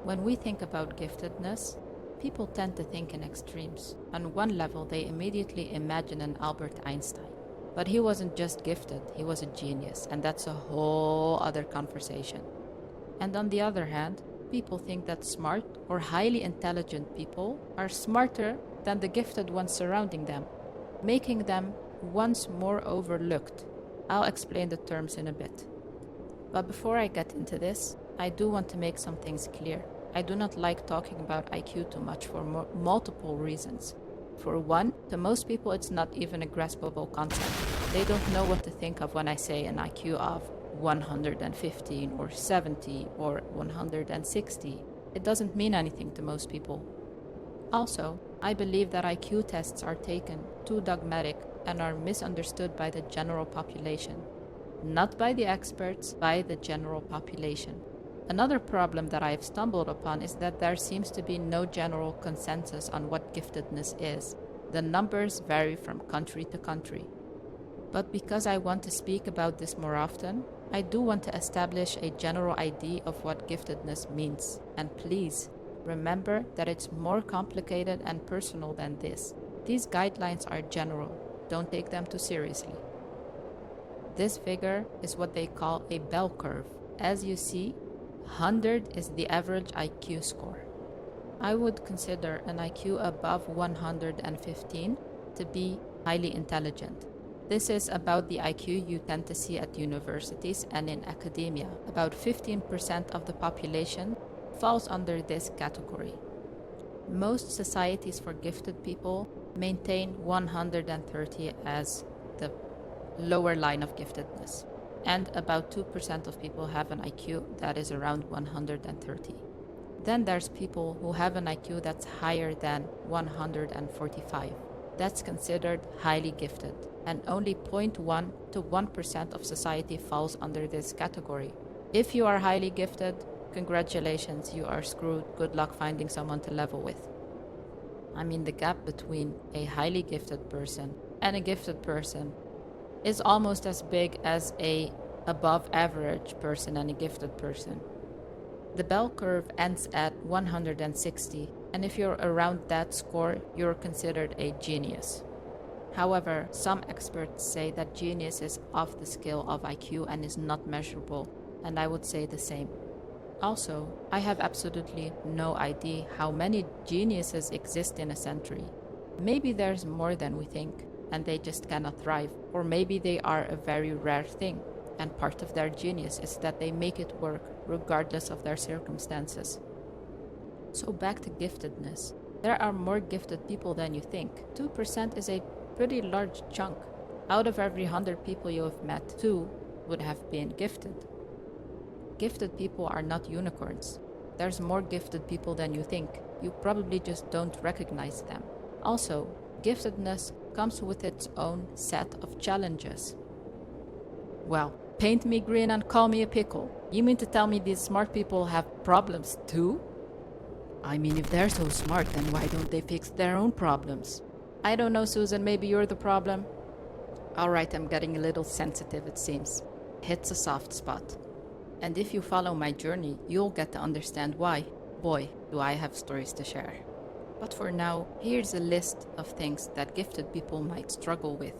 When we think about giftedness, people tend to think in extremes. On one level, they immediately imagine an Albert Einstein. But he wasn't just gifted, he was a genius, and that's a whole other conversation. And on the other hand, people think that smart or highly intelligent people are smarter than the gifted ones surrounding them, making them once more overlooked. I'll explain the terms in a bit. But before I get into this, I do want to make some things clear. I do not like talking about IQ too much for multiple reasons. For one, to most people it's not even a graspable concept. They don't know what to think of when I say an IQ of 115 or 70 or 160. It doesn't mean anything to most people. Also, I believe that IQ tests are taken too dogmatic and are misunderstood by the general population. Not by the experts, by the general population. Another problem that I have stumbled upon is that there seems to be no general consensus on what giftedness is. The numbers vary from country to country. But because I want to speak about this more often, I do want to establish a general idea of what giftedness means. And please, remember that it's more complicated and personal than this. These guidelines are general. Don't take them too seriously. This figure is what they call a bell curve. As you see, 100 is the average IQ score. I would consider an IQ above 115 to be highly intelligent. This is about the IQ you tend to see at universities and in academia. About 15% of the population falls under this category. Most societies for gifted people maintain 130 as the lower line of giftedness. And about 2% of people have an IQ that is around 130. Then there's people who have an IQ that's higher than 145. That's considered highly gifted, and only 0.1 to 1% of society falls under this category. If you are highly gifted, congratulations, you are screwed. Good luck finding someone to level with. I mean, the gap between a highly gifted person and a gifted person is almost as big as a above average person and a gifted person. The bell curve ends at 160, and if you're around that score, you're considered a genius. However, some experts say that genius is off the scale of IQ and is not measurable, and I would say the same. Also, I have absolutely no idea how many geniuses exist in a century. Maybe there's more than we think, and they just cannot thrive. Or maybe they are a very rare thing, and part of their genius is that they make it work regardless of their circumstances. So back to giftedness. There are more gifted people than you think. 2% is a pretty large chunk. Out of every 100 people you have met, 2 would have been gifted. Gifted people are not unicorns. There's more gifted people than you think. You probably just don't recognize them. Also, giftedness comes with its own set of challenges. Well, paint me green and call me a pickle. You mean to tell me these smart people have problems too? I mean, if they're so smart, then why don't they fix their own problems? I don't know, Susan, maybe you're the problem. Alright, I'm getting a little sensitive, it seems. Hits a soft spot. And if you follow my journey, you'll get to understand why. Boy, do I have stories to share. But for now, here's a list of things that gifted people might struggle with.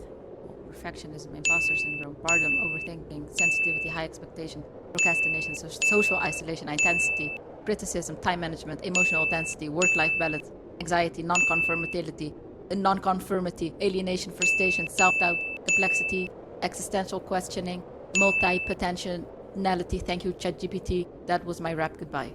Perfectionism, imposter syndrome, boredom, overthinking, sensitivity, high expectation, procrastination, social isolation, intensity, criticism, time management, emotional density, work-life balance, anxiety, non-conformity, alienation, frustration, self-doubt, complexity, existential questioning, multi-potentiality. Thank you, ChatGPT. That was my rap goodbye.